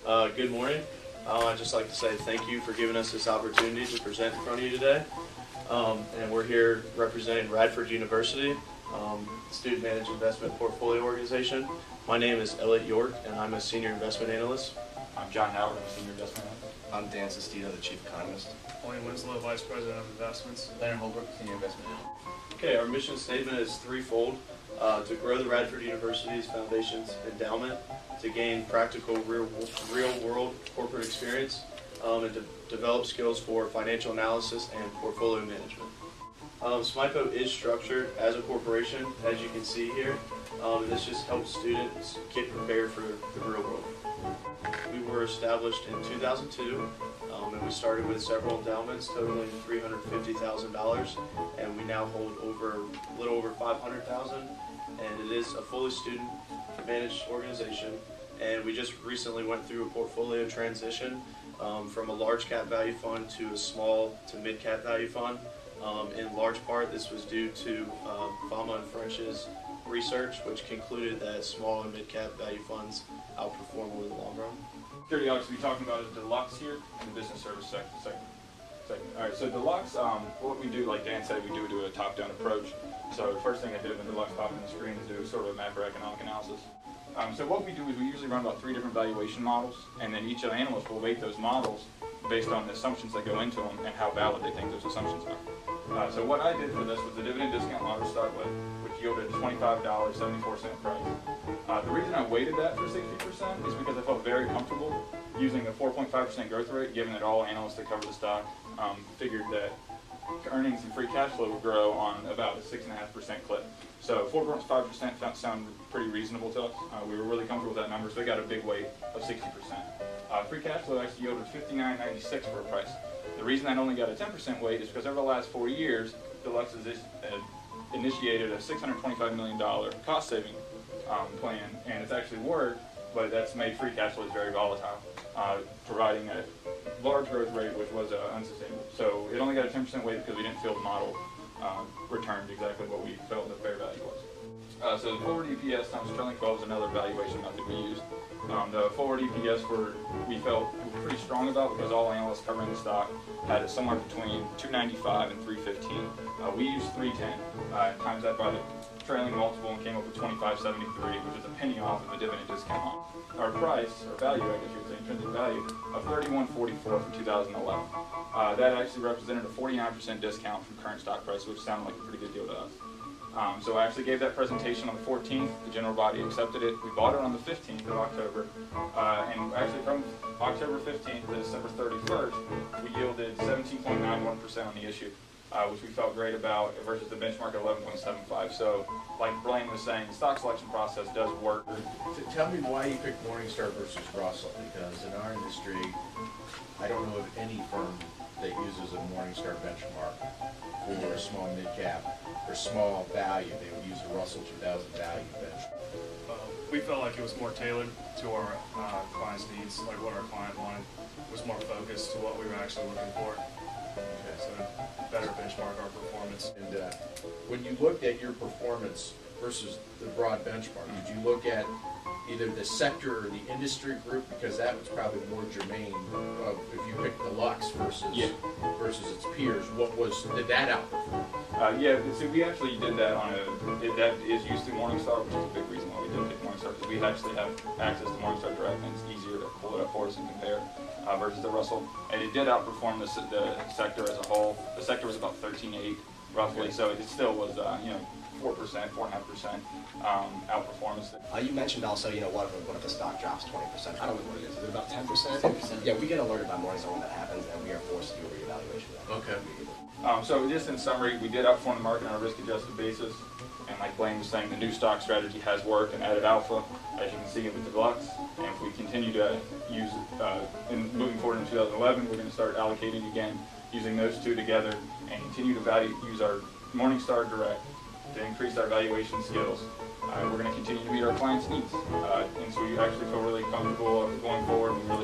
Good morning. I'd just like to say thank you for giving us this opportunity to present in front of you today. And we're here representing Radford University, Student Managed Investment Portfolio Organization. My name is Elliot York, and I'm a Senior Investment Analyst. I'm John Howard, I'm a Senior Investment Analyst. I'm Dan Sestito, the Chief Economist. William Winslow, Vice President of Investments. Leonard Holbrook, Senior Investment Analyst. Okay, our mission statement is threefold: to grow the Radford University's Foundation's endowment, to gain practical real-world corporate experience, and to develop skills for financial analysis and portfolio management. Smipo is structured as a corporation, as you can see here. This just helps students get prepared for the real world. We were established in 2002, and we started with several endowments totaling $350,000, and we now hold a little over $500,000, and it is a fully student-managed organization. And we just recently went through a portfolio transition from a large cap value fund to a small to mid cap value fund. In large part, this was due to Fama and French's research, which concluded that small and mid cap value funds outperform over the long run. Security Alex will be talking about is Deluxe here in the business service segment. All right, so Deluxe, what we do, like Dan said, we do a top-down approach. So the first thing I did when Deluxe popped on the screen is do sort of a macroeconomic analysis. So what we do is we usually run about 3 different valuation models, and then each analyst will weight those models based on the assumptions that go into them and how valid they think those assumptions are. So what I did for this was the dividend discount model to start with, which yielded a $25.74 price. The reason I weighted that for 60% is because I felt very comfortable using a 4.5% growth rate, given that all analysts that cover the stock figured that earnings and free cash flow would grow on about a 6.5% clip. So 4.5% sounded pretty reasonable to us. We were really comfortable with that number, so we got a big weight of 60%. Free cash flow actually yielded $59.96 for a price. The reason that only got a 10% weight is because over the last 4 years, Deluxe has initiated a $625 million cost-saving plan, and it's actually worked, but that's made free cash flows very volatile, providing a large growth rate which was unsustainable. So it only got a 10% weight because we didn't feel the model returned exactly what we felt the fair value was. So the forward EPS times trailing 12 is another valuation method we used. The forward EPS we felt pretty strong about because all analysts covering the stock had it somewhere between 295 and 315. We used 310, times that by the trailing multiple, and came up with 25.73, which is a penny off of the dividend discount on. Our price, or value, I guess you would say, intrinsic value, of $31.44 for 2011. That actually represented a 49% discount from current stock price, which sounded like a pretty good deal to us. So I actually gave that presentation on the 14th. The general body accepted it. We bought it on the 15th of October. And actually from October 15th to December 31st, we yielded 17.91% on the issue, which we felt great about versus the benchmark of 11.75. So like Blaine was saying, the stock selection process does work. Tell me why you picked Morningstar versus Russell, because in our industry, I don't know of any firm that uses a Morningstar benchmark for a small mid-cap or small value. They would use a Russell 2000 value benchmark. We felt like it was more tailored to our clients' needs, like what our client wanted was more focused to what we were actually looking for. Okay. So better benchmark our performance. And when you looked at your performance versus the broad benchmark, did you look at either the sector or the industry group, because that was probably more germane if you picked Deluxe versus its peers? Did that outperform? Yeah, so we actually did that that is used through Morningstar, which is a big reason why we did pick Morningstar, because we actually have access to Morningstar Direct, and it's easier to pull it up for us and compare versus the Russell. And it did outperform the sector as a whole. The sector was about 13.8 roughly, okay. So it still was 4.5% outperformance. You mentioned also, what if the stock drops 20%? I don't know what it is. Is it about 10%? 10%. Yeah, we get alerted by Morningstar when that happens, and we are forced to do a reevaluation of that. Okay. So just in summary, we did outperform the market on a risk-adjusted basis, and like Blaine was saying, the new stock strategy has worked and added alpha, as you can see with the Deluxe. And if we continue to use it, moving forward in 2011, we're going to start allocating again, using those two together, and continue to use our Morningstar Direct to increase our valuation skills. We're going to continue to meet our clients' needs, and so we actually feel really comfortable going forward. We really